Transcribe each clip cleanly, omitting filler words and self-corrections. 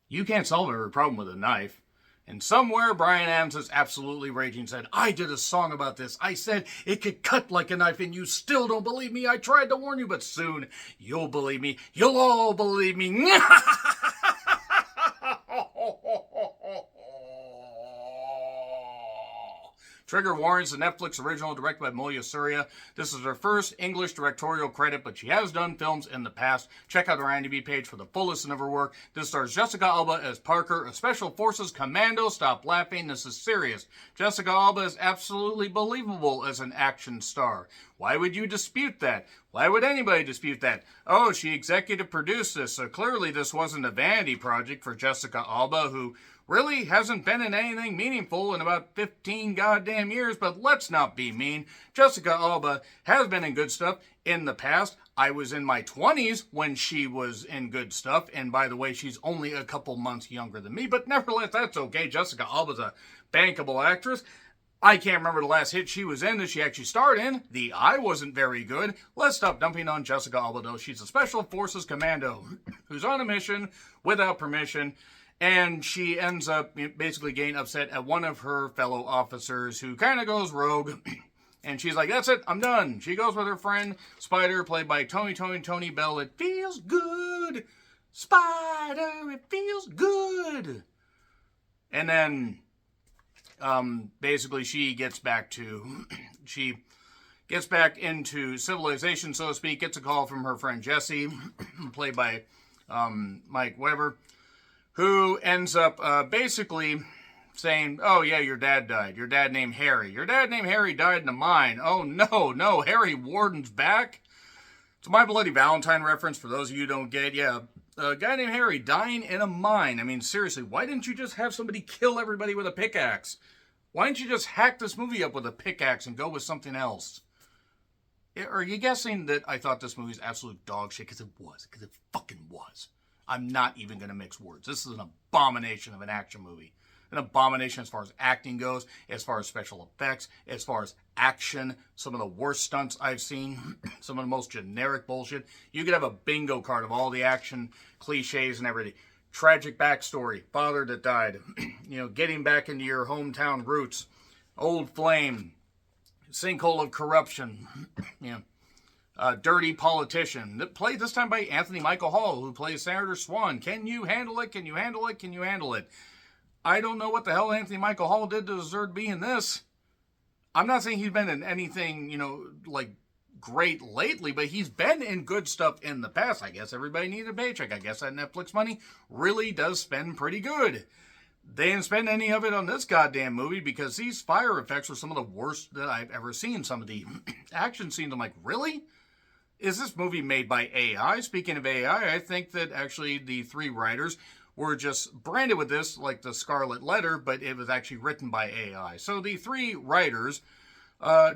You can't solve every problem with a knife. And somewhere Bryan Adams is absolutely raging, said, I did a song about this. I said it could cut like a knife, and you still don't believe me. I tried to warn you, but soon you'll believe me. You'll all believe me. Trigger Warren's a Netflix original directed by Moya Surya. This is her first English directorial credit, but she has done films in the past. Check out her IMDb page for the full list of her work. This stars Jessica Alba as Parker, a Special Forces commando. Stop laughing, this is serious. Jessica Alba is absolutely believable as an action star. Why would you dispute that? Why would anybody dispute that? Oh, she executive produced this, so clearly this wasn't a vanity project for Jessica Alba, who really hasn't been in anything meaningful in about 15 goddamn years, but let's not be mean. Jessica Alba has been in good stuff in the past. I was in my 20s when she was in good stuff, and by the way, she's only a couple months younger than me, but nevertheless, that's okay. Jessica Alba's a bankable actress. I can't remember the last hit she was in that she actually starred in. The Eye wasn't very good. Let's stop dumping on Jessica Alba, though. She's a Special Forces commando who's on a mission without permission. And she ends up basically getting upset at one of her fellow officers who kind of goes rogue. And she's like, that's it, I'm done. She goes with her friend, Spider, played by Tony Bell. It feels good. Spider, it feels good. And then, basically, she gets back into civilization, so to speak. Gets a call from her friend Jesse, played by Mike Weber, who ends up basically saying, oh yeah, your dad died. Your dad named Harry. Your dad named Harry died in a mine. Oh no, Harry Warden's back. It's a My Bloody Valentine reference for those of you who don't get. Yeah, a guy named Harry dying in a mine. I mean, seriously, why didn't you just have somebody kill everybody with a pickaxe? Why didn't you just hack this movie up with a pickaxe and go with something else? Are you guessing that I thought this movie was absolute dog shit? Because it was. Because it fucking was. I'm not even going to mix words. This is an abomination of an action movie. An abomination as far as acting goes, as far as special effects, as far as action. Some of the worst stunts I've seen. Some of the most generic bullshit. You could have a bingo card of all the action cliches and everything. Tragic backstory. Father that died. Getting back into your hometown roots. Old flame. Sinkhole of corruption. Dirty politician, played this time by Anthony Michael Hall, who plays Senator Swan. Can you handle it? Can you handle it? Can you handle it? I don't know what the hell Anthony Michael Hall did to deserve to be in this. I'm not saying he's been in anything, like great lately, but he's been in good stuff in the past. I guess everybody needed a paycheck. I guess that Netflix money really does spend pretty good. They didn't spend any of it on this goddamn movie because these fire effects are some of the worst that I've ever seen. Some of the action scenes, I'm like, really? Is this movie made by AI? Speaking of AI, I think that actually the three writers were just branded with this like the Scarlet Letter, but it was actually written by AI. So the three writers,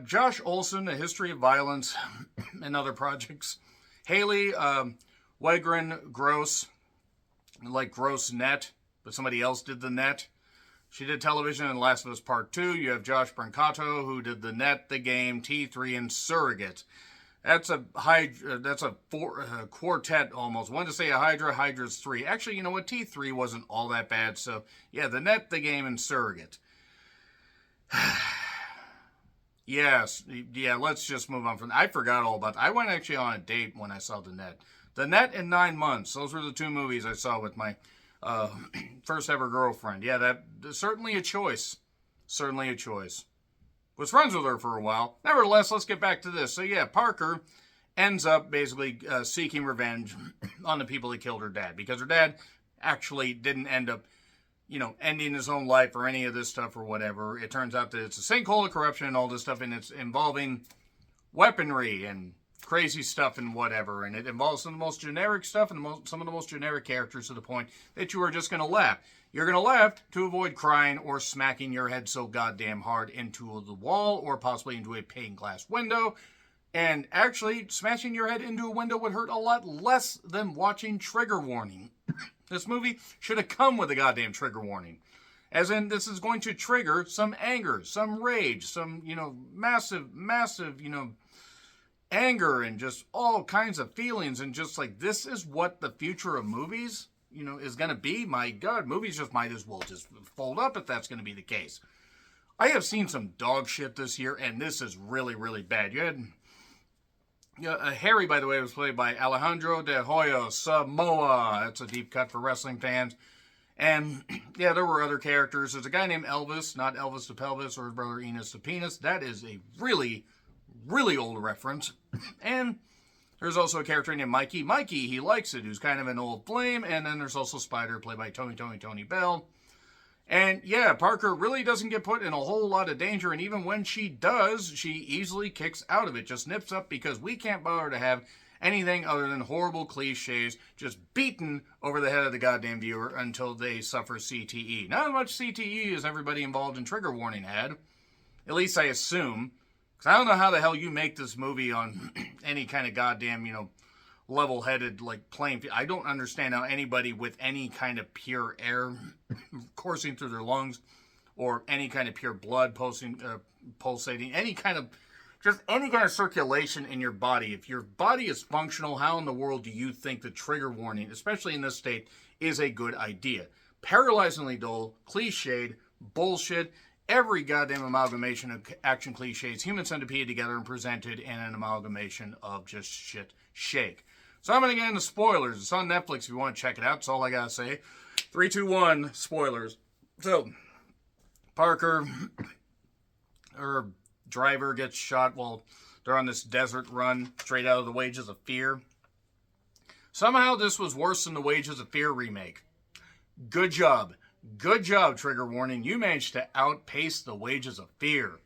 Josh Olson, A History of Violence and Other Projects, Haley Wegren Gross, like Gross Net, but somebody else did the net. She did television in Last of Us Part 2. You have Josh Brancato, who did The Net, The Game, T3, and Surrogate. That's a quartet almost. Wanted to say a Hydra. Hydra's 3. Actually, you know what? T3 wasn't all that bad. So, yeah, The Net, The Game, and Surrogate. Yes. Yeah, let's just move on from that. I forgot all about that. I went actually on a date when I saw The Net. The Net in 9 months. Those were the two movies I saw with my first ever girlfriend. Yeah, that's certainly a choice. Certainly a choice. Was friends with her for a while. Nevertheless, let's get back to this. So yeah, Parker ends up basically seeking revenge on the people that killed her dad. Because her dad actually didn't end up, ending his own life or any of this stuff or whatever. It turns out that it's a sinkhole of corruption and all this stuff, and it's involving weaponry and crazy stuff and whatever. And it involves some of the most generic stuff and some of the most generic characters to the point that you are just going to laugh. You're going to laugh to avoid crying or smacking your head so goddamn hard into the wall or possibly into a pane glass window. And actually, smashing your head into a window would hurt a lot less than watching Trigger Warning. This movie should have come with a goddamn trigger warning. As in, this is going to trigger some anger, some rage, some, massive, anger and just all kinds of feelings. And just like, this is what the future of movies is going to be, my God, movies just might as well just fold up if that's going to be the case. I have seen some dog shit this year, and this is really, really bad. You had Harry, by the way, was played by Alejandro de Hoyo Samoa. That's a deep cut for wrestling fans. And, yeah, there were other characters. There's a guy named Elvis, not Elvis the Pelvis or his brother Enos the Penis. That is a really, really old reference. And there's also a character named Mikey. Mikey, he likes it, who's kind of an old flame. And then there's also Spider, played by Tony Bell. And, yeah, Parker really doesn't get put in a whole lot of danger. And even when she does, she easily kicks out of it. Just nips up because we can't bother to have anything other than horrible cliches just beaten over the head of the goddamn viewer until they suffer CTE. Not as much CTE as everybody involved in Trigger Warning had. At least I assume. Because I don't know how the hell you make this movie on any kind of goddamn, level-headed, playing field. I don't understand how anybody with any kind of pure air coursing through their lungs or any kind of pure blood pulsating, any kind of circulation in your body. If your body is functional, how in the world do you think the trigger warning, especially in this state, is a good idea? Paralyzingly dull, cliched, bullshit, every goddamn amalgamation of action cliches, Human Centipede together and presented in an amalgamation of just shit shake. So I'm going to get into spoilers. It's on Netflix if you want to check it out. That's all I got to say. 3, 2, 1, spoilers. So, Parker, her driver, gets shot while they're on this desert run straight out of the Wages of Fear. Somehow this was worse than the Wages of Fear remake. Good job. Good job, Trigger Warning. You managed to outpace the Wages of Fear.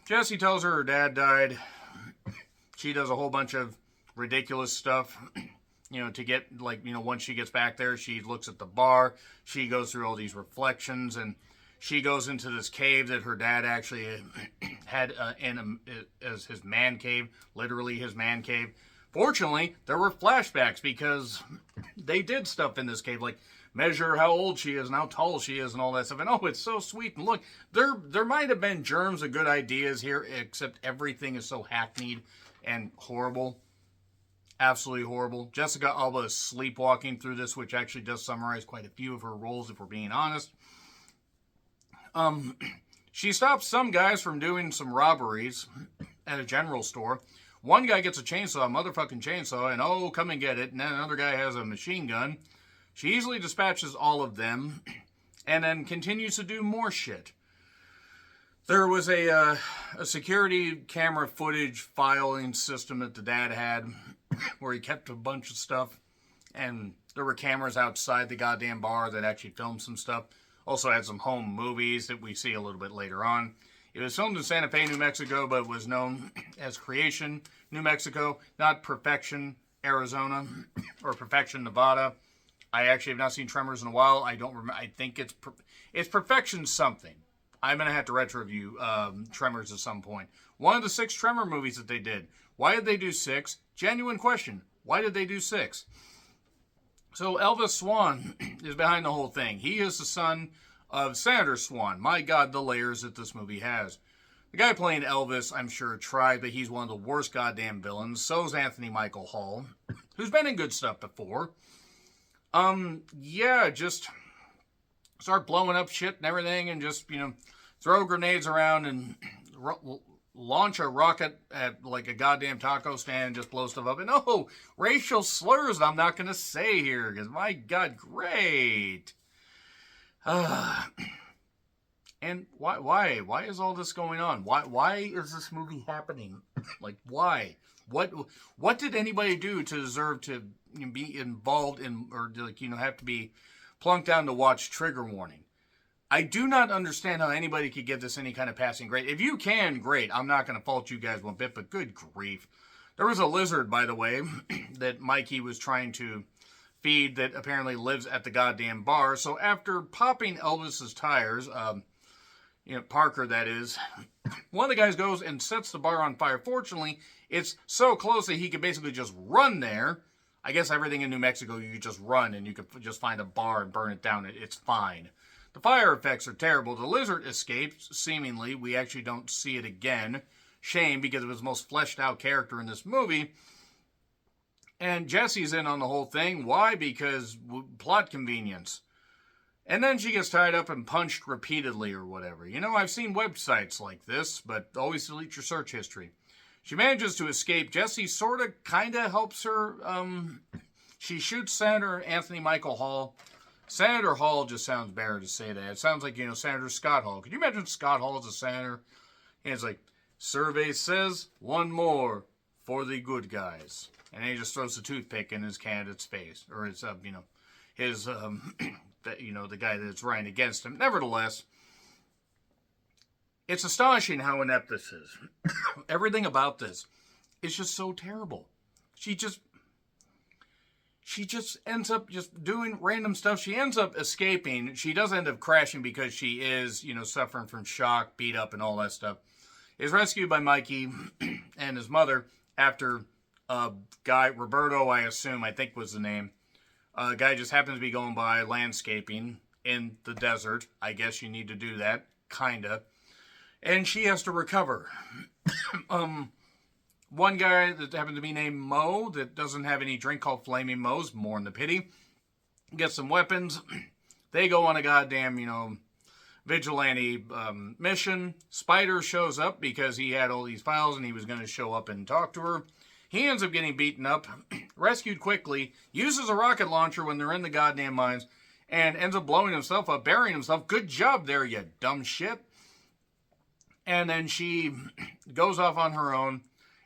Jessie tells her dad died. She does a whole bunch of ridiculous stuff, to get, once she gets back there, she looks at the bar, she goes through all these reflections, and she goes into this cave that her dad actually had as his man cave, literally his man cave. Fortunately, there were flashbacks because they did stuff in this cave, like measure how old she is and how tall she is and all that stuff. And oh, it's so sweet. And look, there might have been germs of good ideas here, except everything is so hackneyed and horrible. Absolutely horrible. Jessica Alba is sleepwalking through this, which actually does summarize quite a few of her roles, if we're being honest. She stops some guys from doing some robberies at a general store. One guy gets a motherfucking chainsaw, and oh, come and get it. And then another guy has a machine gun. She easily dispatches all of them, and then continues to do more shit. There was a security camera footage filing system that the dad had, where he kept a bunch of stuff, and there were cameras outside the goddamn bar that actually filmed some stuff. Also had some home movies that we see a little bit later on. It was filmed in Santa Fe, New Mexico, but was known as Creation, New Mexico, not Perfection, Arizona, or Perfection, Nevada. I actually have not seen Tremors in a while. I don't remember. I think it's Perfection something. I'm going to have to retro review Tremors at some point. One of the 6 Tremor movies that they did. Why did they do 6? Genuine question. Why did they do 6? So Elvis Swan is behind the whole thing. He is the son of Senator Swan. My God, the layers that this movie has. The guy playing Elvis, I'm sure, tried, but he's one of the worst goddamn villains. So is Anthony Michael Hall, who's been in good stuff before. Just start blowing up shit and everything, and just, throw grenades around and launch a rocket at like a goddamn taco stand and just blow stuff up. And racial slurs I'm not going to say here, because my God, great. And why is all this going on? Why is this movie happening? Like, why? What did anybody do to deserve to be involved in, or have to be plunked down to watch Trigger Warning? I do not understand how anybody could give this any kind of passing grade. If you can, great. I'm not going to fault you guys one bit, but good grief. There was a lizard, by the way, that Mikey was trying to feed that apparently lives at the goddamn bar. So after popping Elvis's tires, Parker, that is, one of the guys goes and sets the bar on fire. Fortunately, it's so close that he could basically just run there. I guess everything in New Mexico, you could just run and you could just find a bar and burn it down. It's fine. The fire effects are terrible. The lizard escapes, seemingly. We actually don't see it again. Shame, because it was the most fleshed out character in this movie. And Jesse's in on the whole thing. Why? Because plot convenience. And then she gets tied up and punched repeatedly or whatever. You know, I've seen websites like this, but always delete your search history. She manages to escape. Jesse sort of, kind of helps her. She shoots Senator Anthony Michael Hall. Senator Hall just sounds better to say that. It sounds like, Senator Scott Hall. Could you imagine Scott Hall as a senator? And it's like, survey says one more for the good guys. And then he just throws a toothpick in his candidate's face. Or his, his, the guy that's running against him. Nevertheless, it's astonishing how inept this is. Everything about this is just so terrible. She just ends up just doing random stuff. She ends up escaping. She does end up crashing because she is, suffering from shock, beat up, and all that stuff. Is rescued by Mikey and his mother after a guy, Roberto, I think was the name. A guy just happens to be going by landscaping in the desert. I guess you need to do that, kinda. And she has to recover. One guy that happens to be named Mo that doesn't have any drink called Flaming Mo's, more in the pity, gets some weapons. They go on a goddamn, vigilante mission. Spider shows up because he had all these files and he was going to show up and talk to her. He ends up getting beaten up, rescued quickly, uses a rocket launcher when they're in the goddamn mines, and ends up blowing himself up, burying himself. Good job there, you dumb shit. And then she goes off on her own.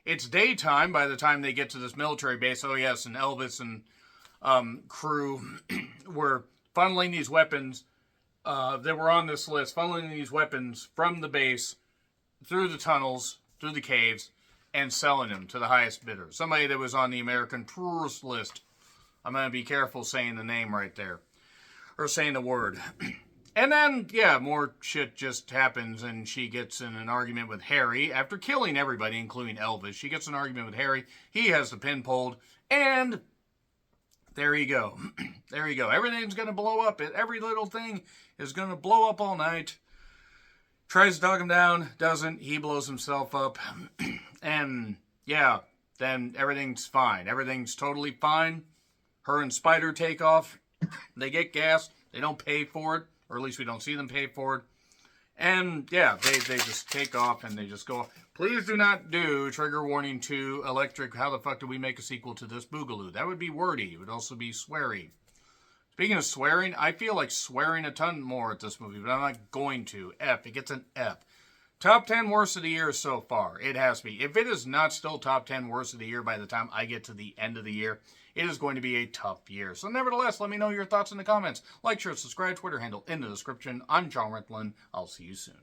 It's daytime by the time they get to this military base. Oh, yes, and Elvis and crew were funneling these weapons that were on this list, funneling these weapons from the base through the tunnels, through the caves, and selling them to the highest bidder. Somebody that was on the American tourist list. I'm going to be careful saying the name right there. Or saying the word. And then, more shit just happens, and she gets in an argument with Harry. After killing everybody, including Elvis, she gets in an argument with Harry. He has the pin pulled, and there you go. There you go. Everything's going to blow up. Every little thing is going to blow up all night. Tries to talk him down, doesn't. He blows himself up. And, then everything's fine. Everything's totally fine. Her and Spider take off. They get gas. They don't pay for it. Or at least we don't see them pay for it. And, they just take off and they just go. Please do not do Trigger Warning 2 Electric. How the fuck do we make a sequel to this Boogaloo? That would be wordy. It would also be sweary. Speaking of swearing, I feel like swearing a ton more at this movie, but I'm not going to. F. It gets an F. Top 10 worst of the year so far. It has to be. If it is not still top 10 worst of the year by the time I get to the end of the year, it is going to be a tough year. So nevertheless, let me know your thoughts in the comments. Like, share, subscribe, Twitter handle in the description. I'm John Rentlin. I'll see you soon.